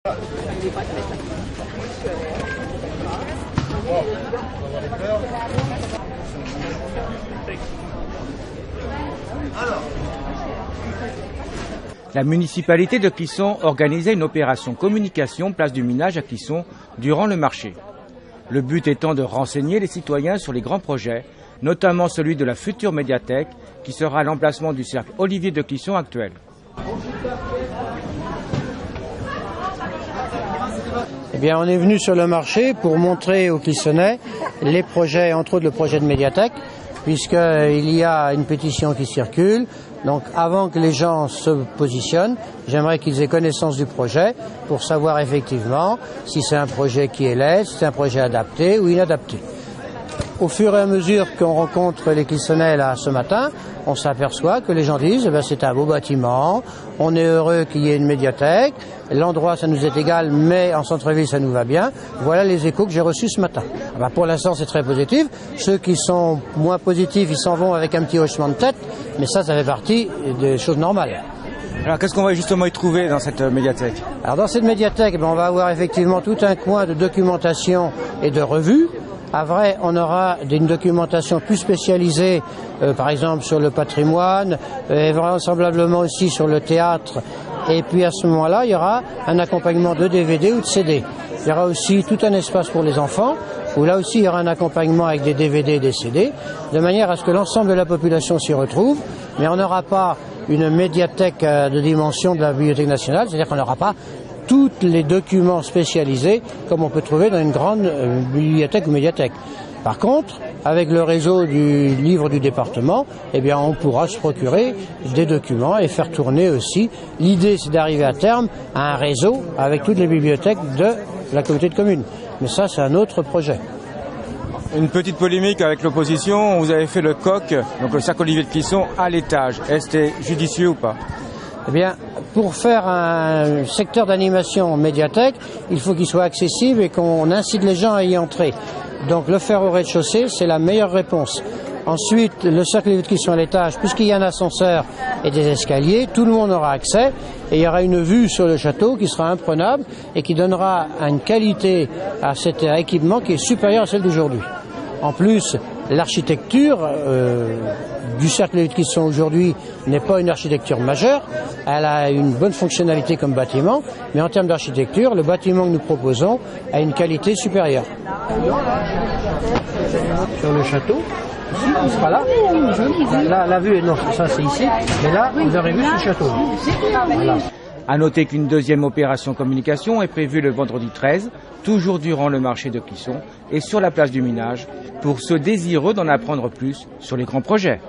La municipalité de Clisson organisait une opération communication place du Minage à Clisson durant le marché. Le but étant de renseigner les citoyens sur les grands projets, notamment celui de la future médiathèque qui sera à l'emplacement du cercle Olivier de Clisson actuel. Eh bien, on est venu sur le marché pour montrer aux Clissonnais les projets, entre autres le projet de médiathèque, puisqu'il y a une pétition qui circule. Donc avant que les gens se positionnent, j'aimerais qu'ils aient connaissance du projet pour savoir effectivement si c'est un projet qui est laid, si c'est un projet adapté ou inadapté. Au fur et à mesure qu'on rencontre les Clissonnais là ce matin, on s'aperçoit que les gens disent eh bien, c'est un beau bâtiment, on est heureux qu'il y ait une médiathèque, l'endroit ça nous est égal mais en centre-ville ça nous va bien. Voilà les échos que j'ai reçus ce matin. Pour l'instant c'est très positif, ceux qui sont moins positifs ils s'en vont avec un petit hochement de tête, mais ça fait partie des choses normales. Alors qu'est-ce qu'on va justement y trouver dans cette médiathèque? Alors dans cette médiathèque on va avoir effectivement tout un coin de documentation et de revues. À vrai, on aura une documentation plus spécialisée, par exemple sur le patrimoine, vraisemblablement aussi sur le théâtre. Et puis à ce moment-là, il y aura un accompagnement de DVD ou de CD. Il y aura aussi tout un espace pour les enfants, où là aussi il y aura un accompagnement avec des DVD et des CD, de manière à ce que l'ensemble de la population s'y retrouve. Mais on n'aura pas une médiathèque de dimension de la Bibliothèque nationale, c'est-à-dire qu'on n'aura pas tous les documents spécialisés comme on peut trouver dans une grande bibliothèque ou médiathèque. Par contre, avec le réseau du livre du département, eh bien, on pourra se procurer des documents et faire tourner aussi. L'idée, c'est d'arriver à terme à un réseau avec toutes les bibliothèques de la communauté de communes. Mais ça, c'est un autre projet. Une petite polémique avec l'opposition, vous avez fait le COC, donc le cercle Olivier de Clisson, à l'étage. Est-ce que c'était judicieux ou pas? Eh bien, pour faire un secteur d'animation médiathèque, il faut qu'il soit accessible et qu'on incite les gens à y entrer. Donc le faire au rez-de-chaussée, c'est la meilleure réponse. Ensuite, le cercle Olivier de Clisson à l'étage, puisqu'il y a un ascenseur et des escaliers, tout le monde aura accès et il y aura une vue sur le château qui sera imprenable et qui donnera une qualité à cet équipement qui est supérieure à celle d'aujourd'hui. En plus, l'architecture du cercle Olivier de Clisson aujourd'hui n'est pas une architecture majeure. Elle a une bonne fonctionnalité comme bâtiment, mais en termes d'architecture, le bâtiment que nous proposons a une qualité supérieure. Sur le château, ici, il sera là. Là, la vue, non, ça c'est ici, mais là, vous aurez vu ce château. Voilà. À noter qu'une deuxième opération communication est prévue le vendredi 13, toujours durant le marché de Clisson et sur la place du Minage, pour ceux désireux d'en apprendre plus sur les grands projets.